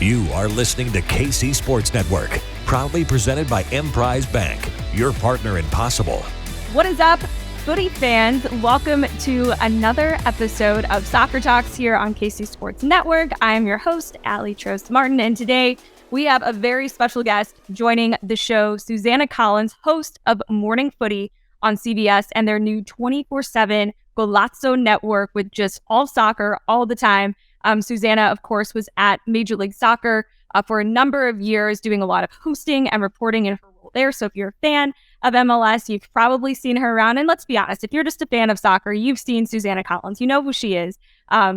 You are listening to KC Sports Network, proudly presented by Emprise Bank, your partner in possible. What is up, footy fans? Welcome to another episode of Soccer Talks here on KC Sports Network. I am your host, Aly Trost Martin, and today we have a very special guest joining the show, Susannah Collins, host of Morning Footy on CBS and their new 24/7 Golazo network with just all soccer all the time. Susannah, of course, was at Major League Soccer for a number of years, doing a lot of hosting and reporting in her role there. So if you're a fan of MLS, you've probably seen her around. And let's be honest, if you're just a fan of soccer, you've seen Susannah Collins. You know who she is.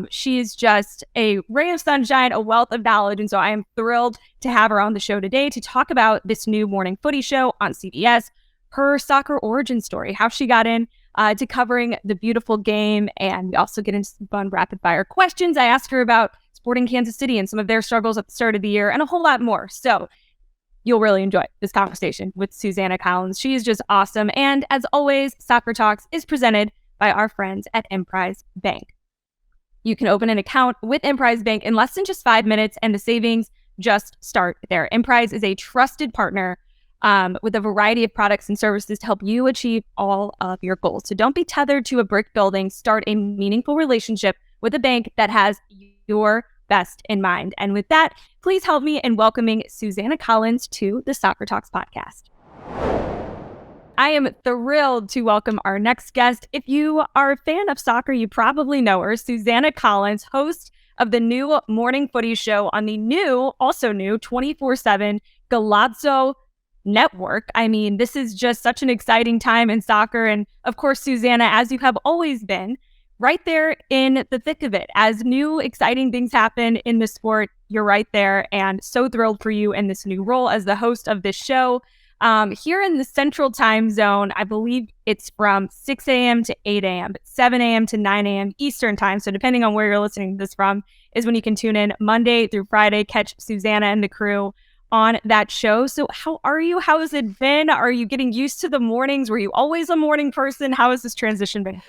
She is just a ray of sunshine, a wealth of knowledge. And so I am thrilled to have her on the show today to talk about this new morning footy show on CBS, her soccer origin story, how she got in to covering the beautiful game. And we also get into some fun rapid fire questions. I asked her about Sporting Kansas City and some of their struggles at the start of the year and a whole lot more. So you'll really enjoy this conversation with Susannah Collins. She is just awesome. And as always, Soccer Talks is presented by our friends at Emprise Bank. You can open an account with Emprise Bank in less than just 5 minutes, and the savings just start there. Emprise is a trusted partner with a variety of products and services to help you achieve all of your goals. So don't be tethered to a brick building. Start a meaningful relationship with a bank that has your best in mind. And with that, please help me in welcoming Susannah Collins to the Soccer Talks podcast. I am thrilled to welcome our next guest. If you are a fan of soccer, you probably know her, Susannah Collins, host of the new Morning Footy show on the also new 24/7 Golazo network. I mean, this is just such an exciting time in soccer. And of course, Susannah, as you have always been, right there in the thick of it. As new exciting things happen in the sport, you're right there, and so thrilled for you in this new role as the host of this show. Here in the Central Time Zone, I believe it's from 6 a.m. to 8 a.m., but 7 a.m. to 9 a.m. Eastern Time. So depending on where you're listening to this from is when you can tune in Monday through Friday, catch Susannah and the crew on that show. So how are you? How has it been? Are you getting used to the mornings? Were you always a morning person? How has this transition been?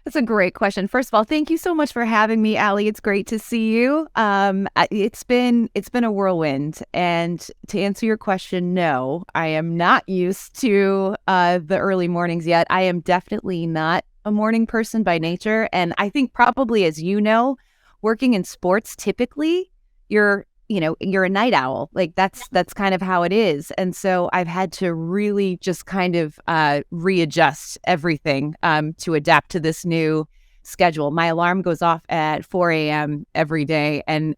That's a great question. First of all, thank you so much for having me, Aly. It's great to see you. It's been a whirlwind. And to answer your question, no, I am not used to the early mornings yet. I am definitely not a morning person by nature. And I think probably, as you know, working in sports, typically you're a night owl. Like that's kind of how it is. And so I've had to really just kind of readjust everything to adapt to this new schedule. My alarm goes off at 4 a.m. every day. And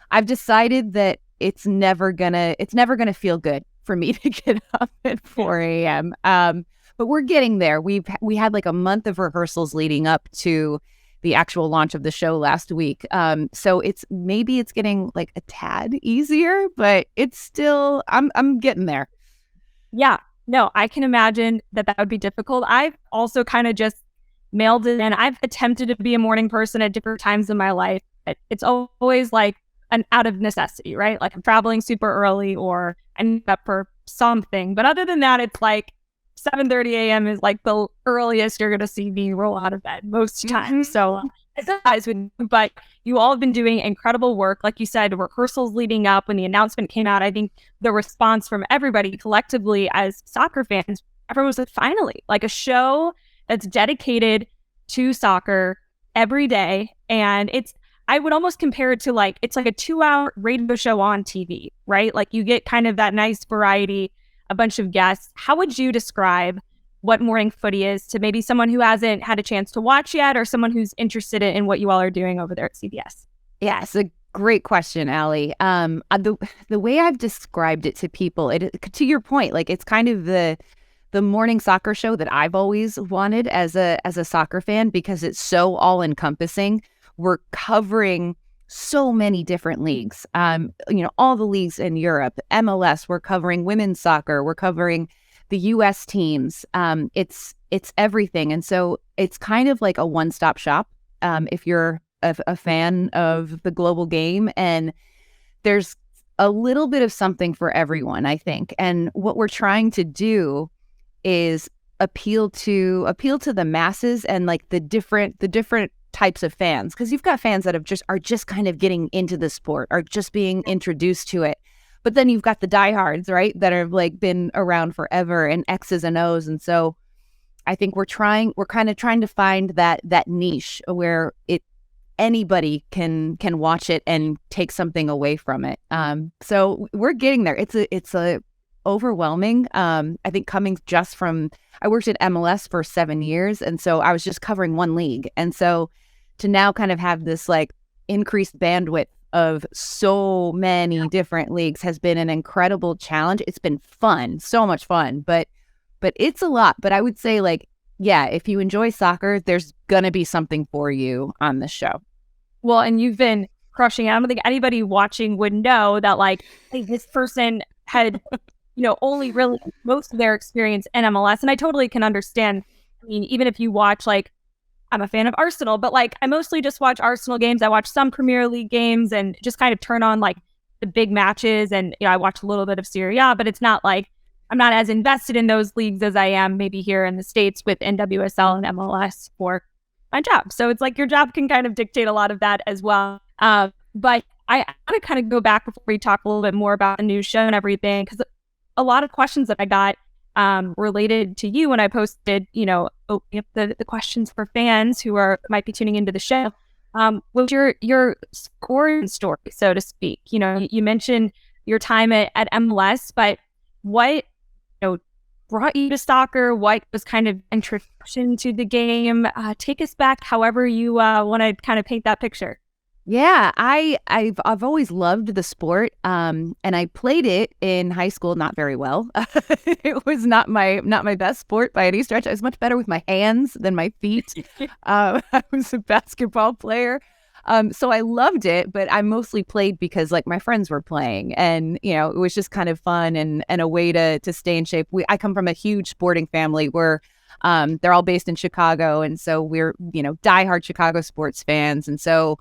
I've decided that it's never gonna feel good for me to get up at 4 a.m. But we're getting there. We had like a month of rehearsals leading up to the actual launch of the show last week. So it's getting like a tad easier, but it's still, I'm getting there. Yeah, no, I can imagine that would be difficult. I've also kind of just mailed it, and I've attempted to be a morning person at different times in my life. It's always like an out of necessity, right? Like I'm traveling super early or I need up for something. But other than that, it's like 7:30 a.m. is like the earliest you're going to see me roll out of bed most times. So I sympathize with you, but you all have been doing incredible work. Like you said, rehearsals leading up when the announcement came out, I think the response from everybody collectively as soccer fans, everyone was like, finally, like a show that's dedicated to soccer every day. And I would almost compare it to it's like a 2-hour radio show on TV, right? Like you get kind of that nice variety, a bunch of guests. How would you describe what morning footy is to maybe someone who hasn't had a chance to watch yet or someone who's interested in what you all are doing over there at CBS? Yeah, it's a great question, Aly. The way I've described it to people, to your point, like it's kind of the morning soccer show that I've always wanted as a soccer fan because it's so all encompassing. We're covering so many different leagues, all the leagues in Europe, MLS, we're covering women's soccer, we're covering the US teams. It's everything. And so it's kind of like a one-stop shop if you're a fan of the global game. And there's a little bit of something for everyone, I think. And what we're trying to do is appeal to the masses and like the different types of fans, because you've got fans that are just kind of getting into the sport, are just being introduced to it. But then you've got the diehards, right, that have like been around forever and X's and O's. And so I think we're kind of trying to find that niche where anybody can watch it and take something away from it. So we're getting there. It's a overwhelming. I think coming just from, I worked at MLS for 7 years, and so I was just covering one league. And so to now kind of have this like increased bandwidth of so many different leagues has been an incredible challenge. It's been fun, so much fun, but it's a lot. But I would say, like, yeah, if you enjoy soccer, there's gonna be something for you on this show. Well, and you've been crushing it. I don't think anybody watching would know that, like, hey, this person had, only really most of their experience in MLS. And I totally can understand. I mean, even if you watch, like, I'm a fan of Arsenal, but like I mostly just watch Arsenal games. I watch some Premier League games and just kind of turn on like the big matches. And I watch a little bit of Serie A, but it's not like I'm not as invested in those leagues as I am maybe here in the States with NWSL and MLS for my job. So it's like your job can kind of dictate a lot of that as well. But I want to kind of go back before we talk a little bit more about the new show and everything, because a lot of questions that I got related to you when I posted, the questions for fans who might be tuning into the show. Was your scoring story, so to speak? You mentioned your time at MLS, but what brought you to soccer? What was kind of introduction to the game? Take us back, however you want to kind of paint that picture. Yeah, I've always loved the sport, and I played it in high school not very well. It was not my best sport by any stretch. I was much better with my hands than my feet. I was a basketball player, so I loved it, but I mostly played because like my friends were playing, and it was just kind of fun and a way to stay in shape. I come from a huge sporting family where they're all based in Chicago, and so we're diehard Chicago sports fans, and so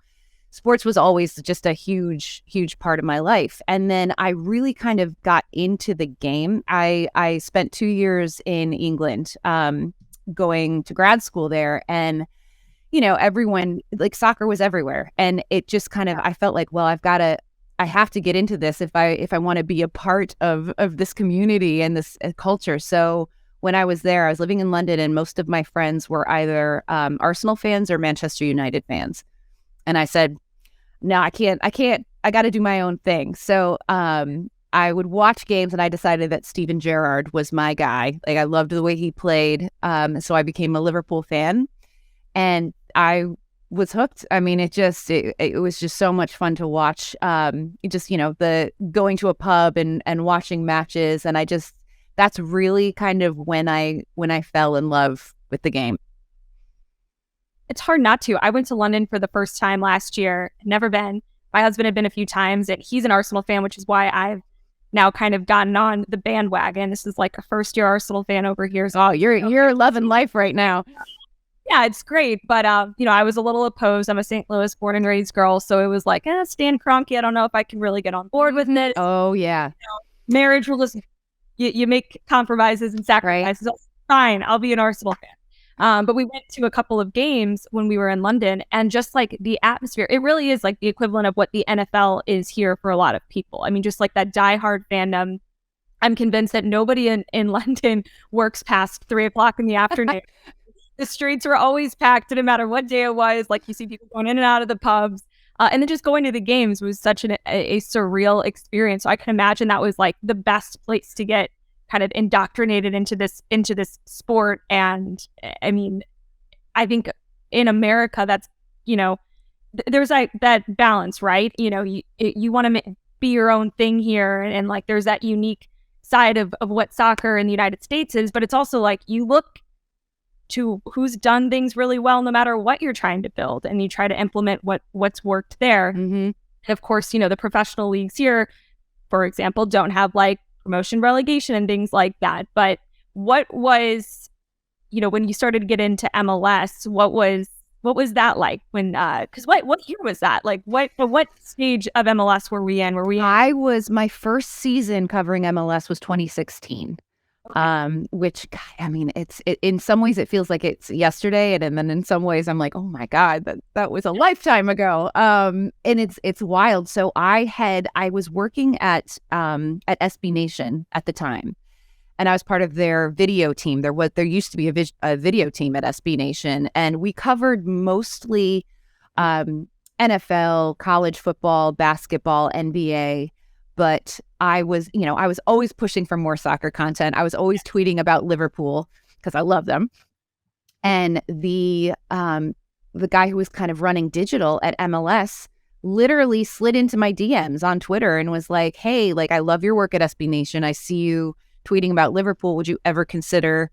sports was always just a huge part of my life. And then I really kind of got into the game. I spent 2 years in England, going to grad school there, and everyone, like, soccer was everywhere, and it just kind of, I felt like, well, I have to get into this if I want to be a part of this community and this culture. So when I was there, I was living in London, and most of my friends were either Arsenal fans or Manchester United fans. And I said, no, I can't, I got to do my own thing. So I would watch games, and I decided that Steven Gerrard was my guy. Like, I loved the way he played. So I became a Liverpool fan, and I was hooked. I mean, it was just so much fun to watch. The going to a pub and watching matches. And that's really kind of when I fell in love with the game. It's hard not to. I went to London for the first time last year. Never been. My husband had been a few times, and he's an Arsenal fan, which is why I've now kind of gotten on the bandwagon. This is like a first-year Arsenal fan over here. So, you're loving life right now. Yeah, it's great. But, I was a little opposed. I'm a St. Louis born and raised girl. So it was like, Stan Kroenke, I don't know if I can really get on board with it. Oh, yeah. Marriage will just, you make compromises and sacrifices. Right. Fine, I'll be an Arsenal fan. But we went to a couple of games when we were in London, and just like the atmosphere, it really is like the equivalent of what the NFL is here for a lot of people. I mean, just like that diehard fandom. I'm convinced that nobody in London works past 3:00 in the afternoon. The streets were always packed, no matter what day it was. Like, you see people going in and out of the pubs. And then just going to the games was such a surreal experience. So I can imagine that was like the best place to get kind of indoctrinated into this sport. And I mean, I think in America, that's, there's like that balance, right? You want to be your own thing here. And like, there's that unique side of what soccer in the United States is, but it's also like, you look to who's done things really well, no matter what you're trying to build, and you try to implement what's worked there. Mm-hmm. And of course, the professional leagues here, for example, don't have like promotion, relegation, and things like that. But what was, when you started to get into MLS, what was that like when, because what year was that? Like, what stage of MLS were we in? My first season covering MLS was 2016. which, God, I mean, in some ways it feels like it's yesterday, and then in some ways I'm like, oh my God, that was a lifetime ago. And it's wild. So I was working at SB Nation at the time, and I was part of their video team. There used to be a video team at SB Nation, and we covered mostly NFL, college football, basketball, NBA. But I was always pushing for more soccer content. I was always tweeting about Liverpool because I love them. And the guy who was kind of running digital at MLS literally slid into my DMs on Twitter and was like, "Hey, like, I love your work at SB Nation. I see you tweeting about Liverpool. Would you ever consider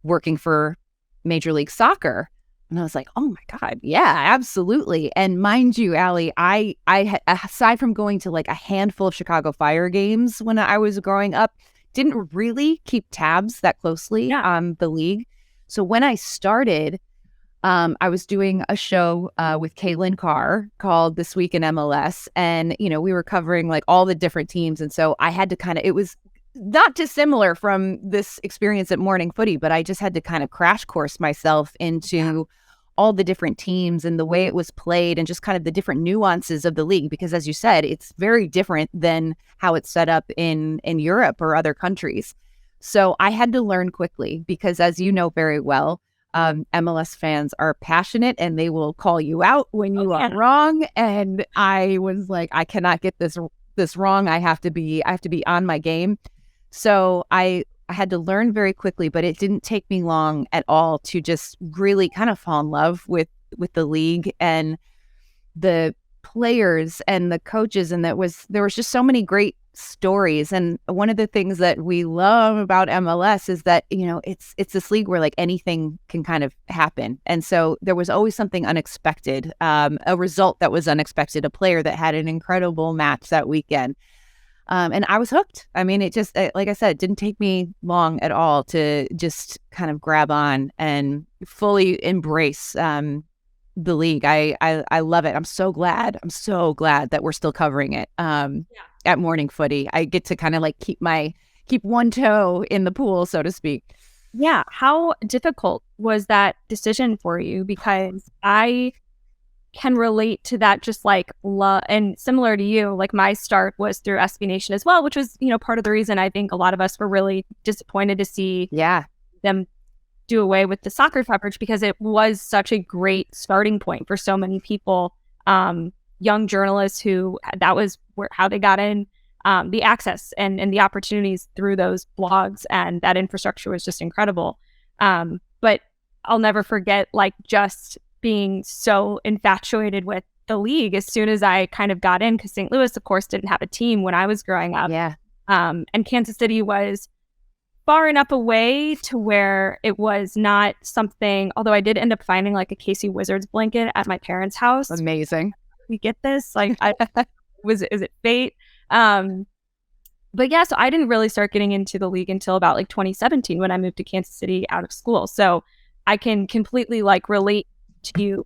working for Major League Soccer?" And I was like, "Oh my God, yeah, absolutely." And mind you, Aly, I aside from going to like a handful of Chicago Fire games when I was growing up, didn't really keep tabs that closely on the league. So when I started, I was doing a show with Caitlin Carr called This Week in MLS, and we were covering like all the different teams, and so I had to it was not dissimilar from this experience at Morning Footy, but I just had to kind of crash course myself into all the different teams and the way it was played and just kind of the different nuances of the league. Because as you said, it's very different than how it's set up in Europe or other countries. So I had to learn quickly because, as you know very well, MLS fans are passionate and they will call you out when you are wrong. And I was like, I cannot get this wrong. I have to be on my game. So I had to learn very quickly, but it didn't take me long at all to just really kind of fall in love with the league and the players and the coaches. And there was just so many great stories. And one of the things that we love about MLS is that, it's this league where like anything can kind of happen. And so there was always something unexpected, a result that was unexpected, a player that had an incredible match that weekend. And I was hooked. I mean, it just, like I said, it didn't take me long at all to just kind of grab on and fully embrace the league. I love it. I'm so glad that we're still covering it at Morning Footy. I get to kind of like keep one toe in the pool, so to speak. Yeah. How difficult was that decision for you? Because I can relate to that, just like love, and similar to you, like my start was through SB Nation as well, which was, part of the reason I think a lot of us were really disappointed to see them do away with the soccer coverage, because it was such a great starting point for so many people, young journalists who that was how they got in the access and the opportunities through those blogs, and that infrastructure was just incredible. But I'll never forget like just being so infatuated with the league as soon as I kind of got in, because St. Louis, of course, didn't have a team when I was growing up. And Kansas City was far enough away to where it was not something, although I did end up finding like a KC Wizards blanket at my parents' house. Amazing. We get this? Like, is it fate? But yeah, so I didn't really start getting into the league until about like 2017 when I moved to Kansas City out of school. So I can completely like relate to you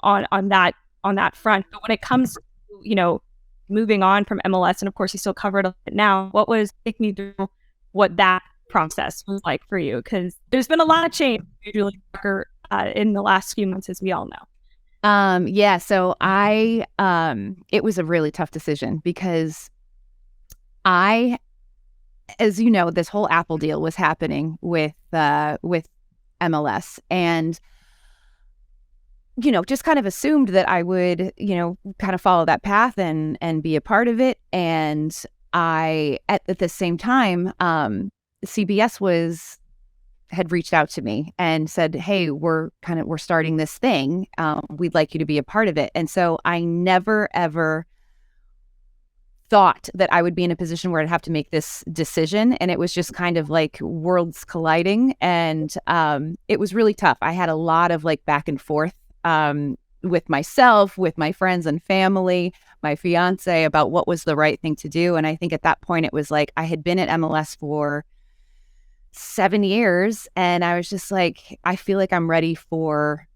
on that front. But when it comes to, moving on from MLS, and of course you still cover it now, take me through what that process was like for you, because there's been a lot of change in the last few months, as we all know. So it was a really tough decision because as you know, this whole Apple deal was happening with MLS, and just kind of assumed that I would, kind of follow that path and be a part of it. And I, at the same time, CBS had reached out to me and said, "Hey, we're starting this thing. We'd like you to be a part of it." And so I never, ever thought that I would be in a position where I'd have to make this decision. And it was just kind of like worlds colliding. And it was really tough. I had a lot of like back and forth with myself, with my friends and family, my fiance, about what was the right thing to do. And I think at that point, it was like I had been at MLS for 7 years, and I was just like, I feel like I'm ready for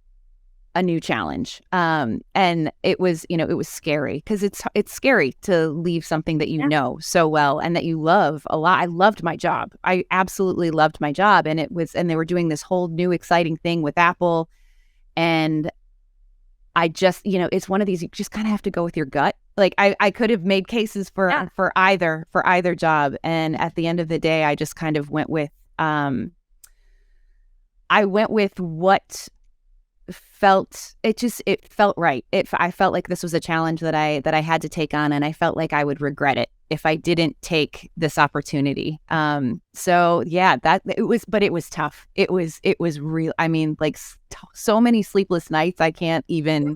a new challenge. And it was, it was scary because it's scary to leave something that you know so well and that you love a lot. I loved my job. I absolutely loved my job. And they were doing this whole new exciting thing with Apple. And I just, it's one of these, you just kind of have to go with your gut. Like I could have made cases for either job. And at the end of the day, I just kind of went with, what it felt right. I felt like this was a challenge that I had to take on, and I felt like I would regret it if I didn't take this opportunity. So yeah, but it was tough. It was real. I mean, like so many sleepless nights. I can't even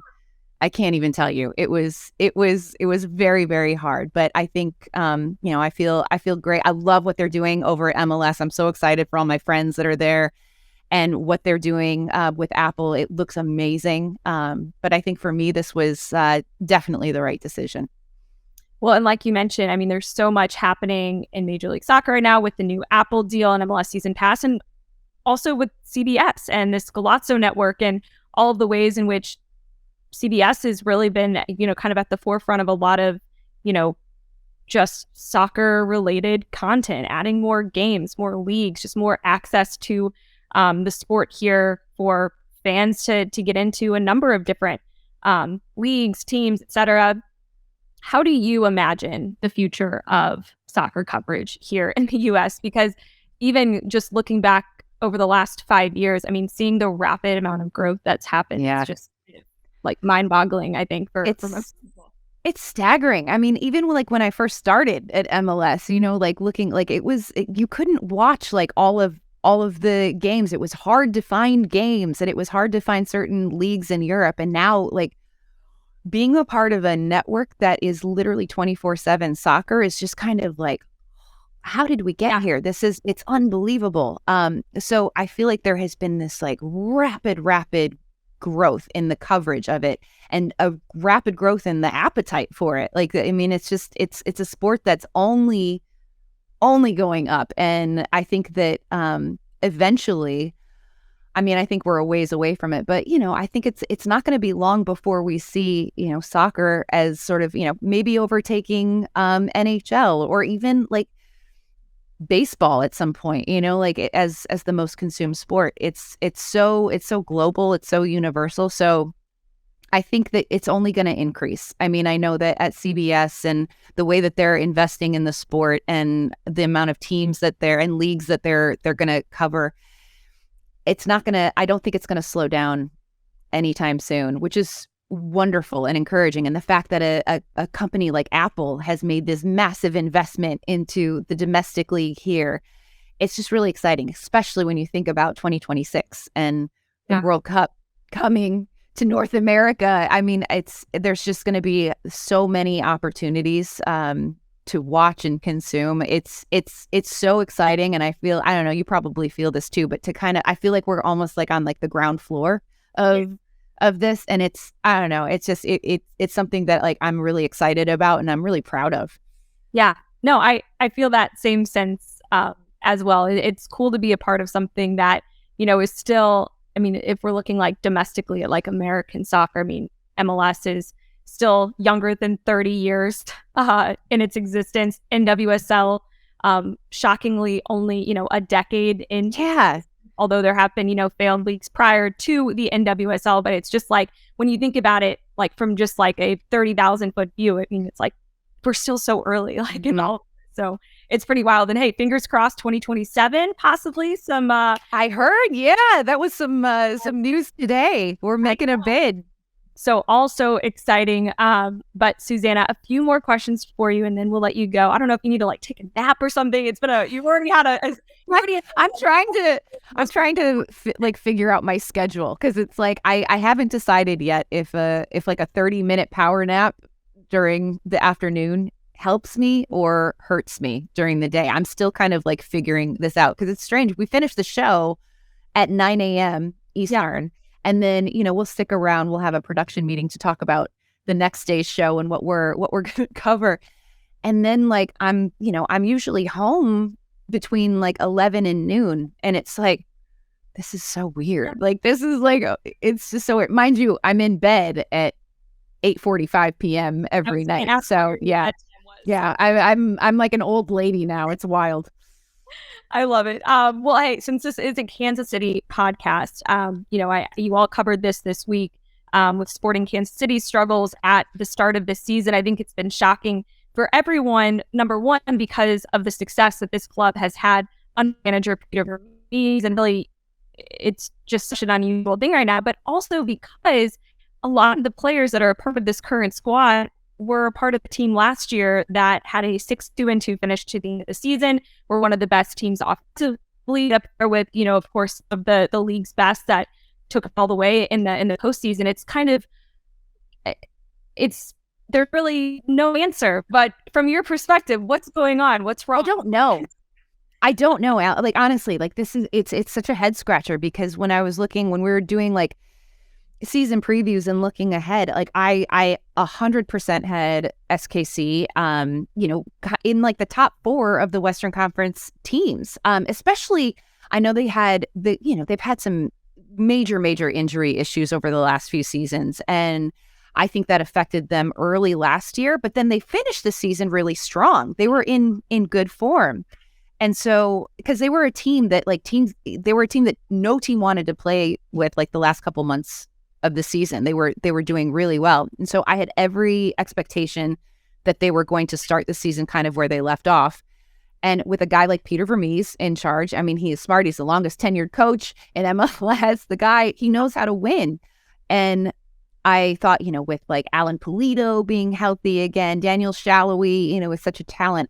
tell you. It was very, very hard, but I think, I feel great. I love what they're doing over at MLS. I'm so excited for all my friends that are there. And what they're doing with Apple, it looks amazing. But I think for me, this was definitely the right decision. Well, and like you mentioned, I mean, there's so much happening in Major League Soccer right now with the new Apple deal and MLS Season Pass, and also with CBS and this Golazo network and all of the ways in which CBS has really been, kind of at the forefront of a lot of, just soccer-related content, adding more games, more leagues, just more access to the sport here for fans to get into a number of different leagues, teams, etc. How do you imagine the future of soccer coverage here in the U.S.? Because even just looking back over the last 5 years, I mean, seeing the rapid amount of growth that's happened is just like mind-boggling, I think, for most people. It's staggering. I mean, even like when I first started at MLS, like looking like you couldn't watch like all of the games. It was hard to find games, and it was hard to find certain leagues in Europe. And now, like, being a part of a network that is literally 24/7 soccer is just kind of like, how did we get here? It's unbelievable. So I feel like there has been this like rapid growth in the coverage of it, and a rapid growth in the appetite for it. Like, I mean, it's a sport that's only going up. And I think that eventually, I mean, I think we're a ways away from it, but I think it's not going to be long before we see soccer as sort of maybe overtaking NHL or even like baseball at some point, like as the most consumed sport. It's so global, it's so universal. So I think that it's only going to increase. I mean, I know that at CBS and the way that they're investing in the sport and the amount of teams that and leagues that they're going to cover, I don't think it's going to slow down anytime soon, which is wonderful and encouraging. And the fact that a company like Apple has made this massive investment into the domestic league here, it's just really exciting, especially when you think about 2026 and the World Cup coming to North America. I mean, there's just going to be so many opportunities to watch and consume. It's so exciting, and I don't know, you probably feel this too, but I feel like we're almost like on like the ground floor of this, and I don't know, it's just it's something that like I'm really excited about and I'm really proud of. Yeah, no, I feel that same sense as well. It's cool to be a part of something that is still. I mean, if we're looking like domestically at like American soccer, I mean, MLS is still younger than 30 years in its existence. NWSL, shockingly, only, a decade into. Yeah. Although there have been, failed leagues prior to the NWSL, but it's just like, when you think about it, like from just like a 30,000 foot view, I mean, it's like, we're still so early, like in all. So it's pretty wild. And hey, fingers crossed, 2027, possibly some. I heard, that was some news today. We're making a bid. So also exciting. But Susannah, a few more questions for you, and then we'll let you go. I don't know if you need to like take a nap or something. You've already had I'm trying to figure out my schedule, because it's like I haven't decided yet if like a 30-minute power nap during the afternoon helps me or hurts me during the day. I'm still kind of like figuring this out, because it's strange. We finish the show at 9 a.m. Eastern, and then we'll stick around. We'll have a production meeting to talk about the next day's show and what we're going to cover. And then like I'm usually home between like 11 and noon, and it's like this is so weird. Like, this is like, it's just so weird. Mind you, I'm in bed at 8:45 p.m. every night. So yeah. Yeah. I'm like an old lady now. It's wild. I love it. Well, hey, since this is a Kansas City podcast, you all covered this week with Sporting Kansas City's struggles at the start of this season. I think it's been shocking for everyone. Number one, because of the success that this club has had under manager Peter Vermees, and really, it's just such an unusual thing right now. But also because a lot of the players that are a part of this current squad were a part of the team last year that had a 6-2 finish to the end of the season. We're one of the best teams offensively, up there with, of course, of the league's best that took it all the way in the postseason. It's kind of, there's really no answer. But from your perspective, what's going on? What's wrong? I don't know. Like, honestly, like, it's such a head scratcher, because when we were doing like season previews and looking ahead, like I 100% had SKC, in like the top 4 of the Western Conference teams. Especially, I know they've had some major injury issues over the last few seasons, and I think that affected them early last year. But then they finished the season really strong. They were in good form. And so, because they were a team that no team wanted to play with, like, the last couple months of the season. They were doing really well. And so I had every expectation that they were going to start the season kind of where they left off. And with a guy like Peter Vermees in charge, I mean, he is smart. He's the longest tenured coach in MLS. The guy, he knows how to win. And I thought, with like Alan Pulido being healthy again, Daniel Shallowy, with such a talent,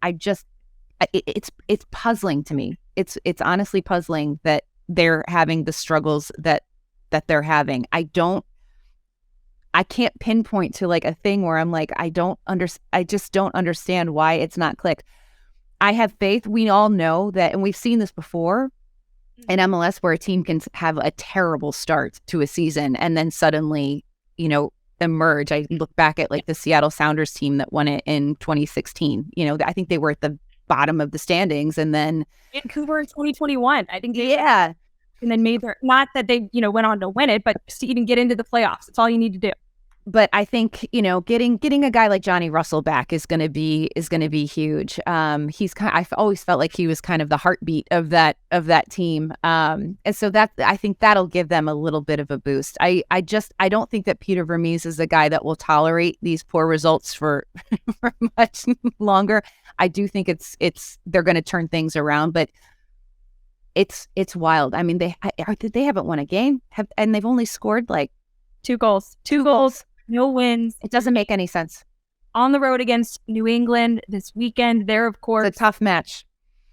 it's puzzling to me. It's honestly puzzling that they're having the struggles that they're having. I can't pinpoint to like a thing where I'm like, I just don't understand why it's not clicked. I have faith. We all know that, and we've seen this before in MLS, where a team can have a terrible start to a season and then suddenly, emerge. I look back at like the Seattle Sounders team that won it in 2016. I think they were at the bottom of the standings, and then Vancouver in 2021. I think and then made not that they went on to win it, but just to even get into the playoffs. That's all you need to do. But I think getting a guy like Johnny Russell back is going to be huge. I've always felt like he was kind of the heartbeat of that team, and so that, I think that'll give them a little bit of a boost. I don't think that Peter Vermees is a guy that will tolerate these poor results for much longer. I do think they're going to turn things around, but it's wild. I mean, they haven't won a game, and they've only scored like 2 goals. 2 goals. No wins. It doesn't make any sense. On the road against New England this weekend. They're, of course, it's a tough match.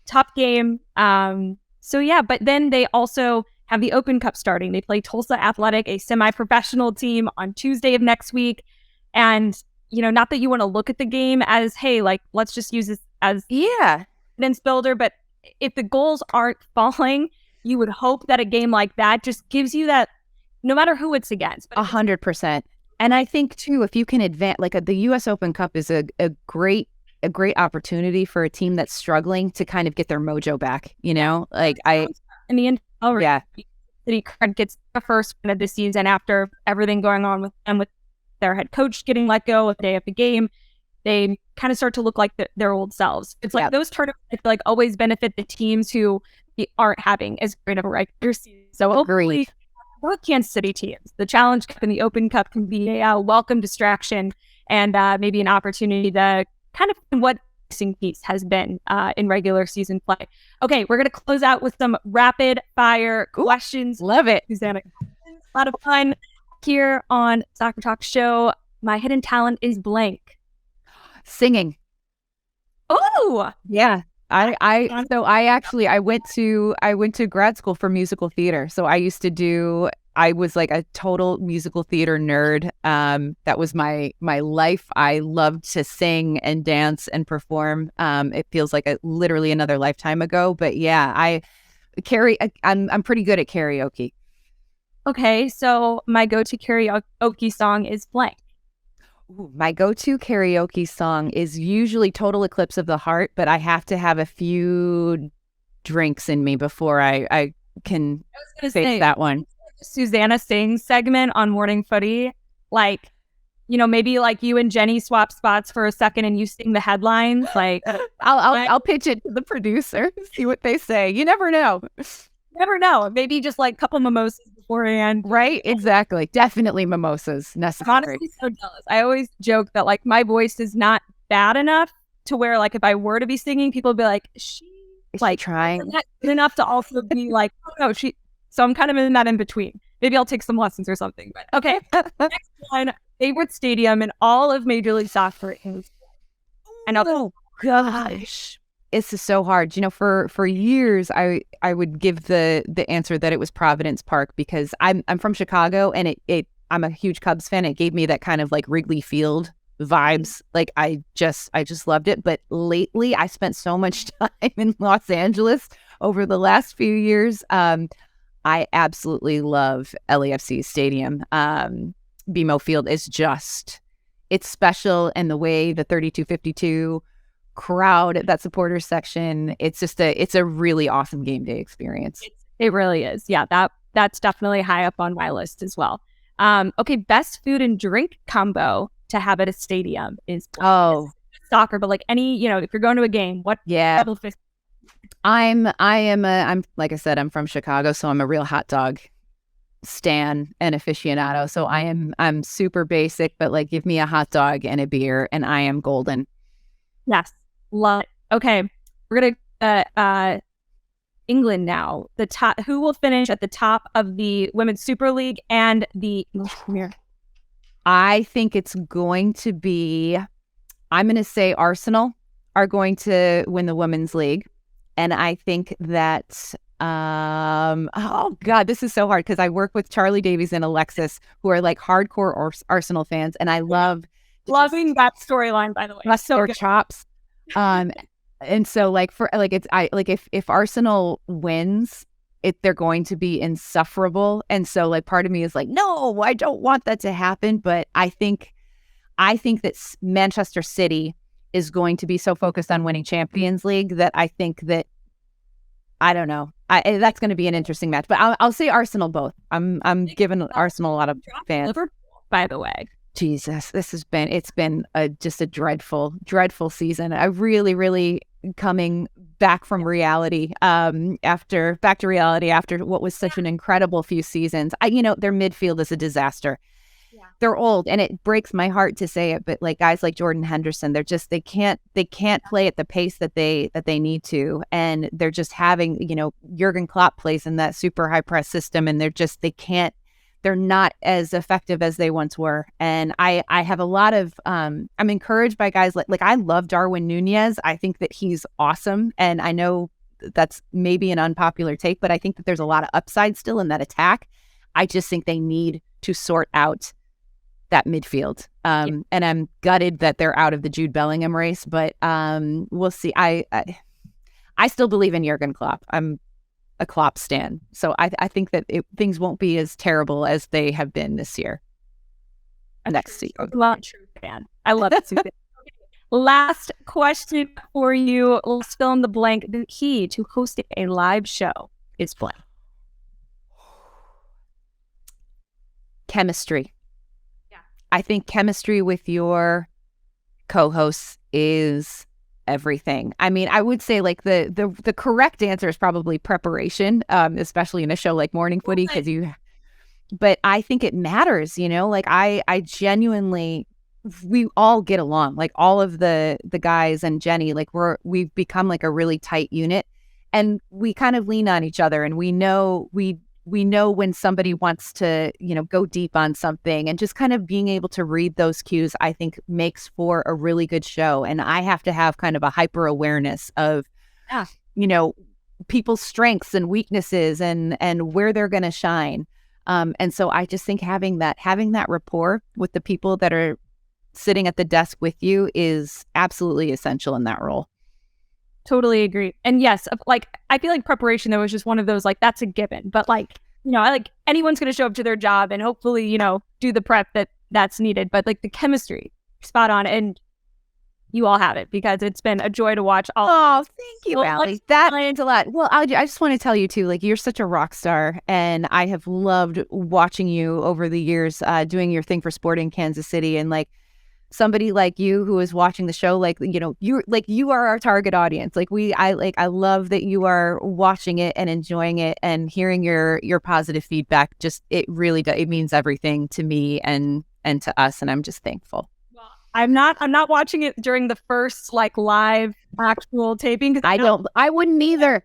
Tough game. So yeah, but then they also have the Open Cup starting. They play Tulsa Athletic, a semi-professional team, on Tuesday of next week. And, not that you want to look at the game as, hey, like, let's just use this as confidence builder. But if the goals aren't falling, you would hope that a game like that just gives you that, no matter who it's against. 100%. And I think too, if you can advance, like the U.S. Open Cup is a great opportunity for a team that's struggling to kind of get their mojo back. In the end, City gets the first win of the season after everything going on with them, with their head coach getting let go a day of the game. They kind of start to look like their old selves. It's like those tournaments, I feel like, always benefit the teams who aren't having as great of a regular season. So hopefully, both Kansas City teams, the Challenge Cup and the Open Cup, can be a welcome distraction and maybe an opportunity to kind of what missing piece has been in regular season play. Okay, we're going to close out with some rapid fire questions. Love it. Susannah Collins. A lot of fun here on Soccer Talk Show. My hidden talent is blank. Singing. Oh, yeah. I went to grad school for musical theater. So I was like a total musical theater nerd. That was my life. I loved to sing and dance and perform. It feels like literally another lifetime ago, but yeah, I'm pretty good at karaoke. Okay. So my go-to karaoke song is blank. Ooh, my go-to karaoke song is usually Total Eclipse of the Heart, but I have to have a few drinks in me before I can I was face gonna say, that one. Susannah sings segment on Morning Footy, like, maybe like you and Jenny swap spots for a second and you sing the headlines. Like, I'll pitch it to the producer, see what they say. You never know. Never know. Maybe just like a couple mimosas beforehand. Right? Exactly. Definitely mimosas I'm necessary. honestly so jealous. I always joke that like my voice is not bad enough to where like if I were to be singing, people would be like, is like trying not good enough to also be like, oh no, she. So I'm kind of in that in between. Maybe I'll take some lessons or something. But okay, next one, favorite stadium in all of Major League Soccer is. I know. Oh gosh, this is so hard. For years, I would give the answer that it was Providence Park because I'm from Chicago and I'm a huge Cubs fan. It gave me that kind of like Wrigley Field vibes. Like I just loved it. But lately, I spent so much time in Los Angeles over the last few years. I absolutely love LAFC Stadium. BMO Field is it's special, and the way the 3252 crowd at that supporters section, it's a really awesome game day experience. It really is. Yeah, that's definitely high up on my list as well. Okay, best food and drink combo to have at a stadium is soccer, but like any, if you're going to a game, what? Yeah. I'm like I said, I'm from Chicago, so I'm a real hot dog stan and aficionado. So I'm super basic, but like give me a hot dog and a beer and I am golden. Yes. Love it. Okay. We're gonna England now. Who will finish at the top of the Women's Super League and the English Premier? I think it's going to be, I'm gonna say Arsenal are going to win the Women's League. And I think that, oh God, this is so hard because I work with Charlie Davies and Alexis, who are like hardcore Arsenal fans, and I loving that storyline. By the way, bust their chops. And so like if Arsenal wins, they're going to be insufferable, and so like part of me is like, no, I don't want that to happen, but I think that Manchester City is going to be so focused on winning Champions League that I think that, I don't know, that's going to be an interesting match. But I'll say Arsenal both. I'm giving Arsenal a lot of fans. Liverpool, by the way. Jesus, it's been just a dreadful season. I really coming back from reality after what was such an incredible few seasons. Their midfield is a disaster. They're old, and it breaks my heart to say it, but like guys like Jordan Henderson, they can't play at the pace that they need to, and they're just having, Jurgen Klopp plays in that super high press system, and they're not as effective as they once were. And I have a lot of I'm encouraged by guys like I love Darwin Nunez. I think that he's awesome, and I know that's maybe an unpopular take, but I think that there's a lot of upside still in that attack. I just think they need to sort out that midfield. And I'm gutted that they're out of the Jude Bellingham race, but we'll see. I still believe in Jurgen Klopp. I'm a Klopp stan. So I think that things won't be as terrible as they have been this year. Next season. True fan. I love it. Okay. Last question for you. Let's fill in the blank. The key to hosting a live show is blank. Chemistry. I think chemistry with your co-hosts is everything. I mean, I would say like the correct answer is probably preparation, especially in a show like Morning Footy, but I think it matters, like I genuinely, we all get along, like all of the guys and Jenny, like we've become like a really tight unit, and we kind of lean on each other, and we know when somebody wants to, go deep on something, and just kind of being able to read those cues, I think makes for a really good show. And I have to have kind of a hyper awareness of, people's strengths and weaknesses and where they're going to shine. And so I just think having that rapport with the people that are sitting at the desk with you is absolutely essential in that role. Totally agree. And yes, like I feel like preparation though is just one of those, like that's a given, but like, I like anyone's going to show up to their job and hopefully, do the prep that's needed, but like the chemistry, spot on. And you all have it, because it's been a joy to watch all. Oh, thank you, Aly. That means a lot. Well, I just want to tell you too, like, you're such a rock star, and I have loved watching you over the years, doing your thing for sport in Kansas City, and like somebody like you who is watching the show, like, you know, you are our target audience. Like I love that you are watching it and enjoying it and hearing your positive feedback. Just, it really does. It means everything to me and to us, and I'm just thankful. I'm not watching it during the first like live actual taping. I wouldn't either.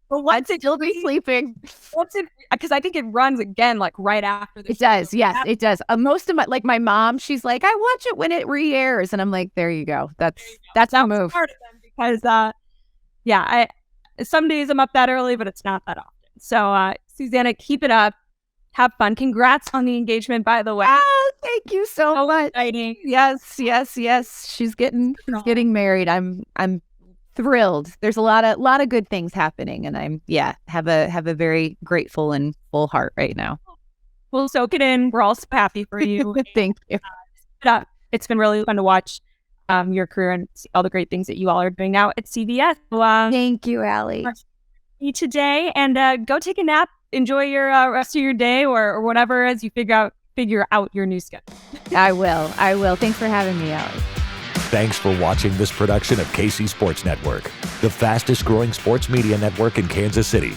But once I'd still be sleeping. Because I think it runs again like right after the It does. Yes, it does. Most of my mom, she's like, I watch it when it re-airs, and I'm like, there you go. That's the move. Part of them, because some days I'm up that early, but it's not that often. So Susannah, keep it up. Have fun. Congrats on the engagement, by the way. Oh, thank you so much. Exciting. Yes. She's getting married. I'm thrilled. There's a lot of good things happening, and I'm have a very grateful and full heart right now. We'll soak it in. We're all so happy for you. Thank you. It's been really fun to watch your career and see all the great things that you all are doing now at CBS. Thank you, Aly. Today, and go take a nap. Enjoy your rest of your day or whatever as you figure out your new schedule. I will. Thanks for having me, Aly. Thanks for watching this production of KC Sports Network, the fastest growing sports media network in Kansas City.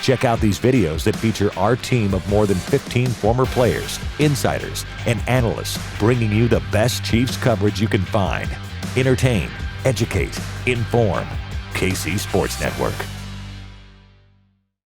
Check out these videos that feature our team of more than 15 former players, insiders, and analysts, bringing you the best Chiefs coverage you can find. Entertain, educate, inform. KC Sports Network.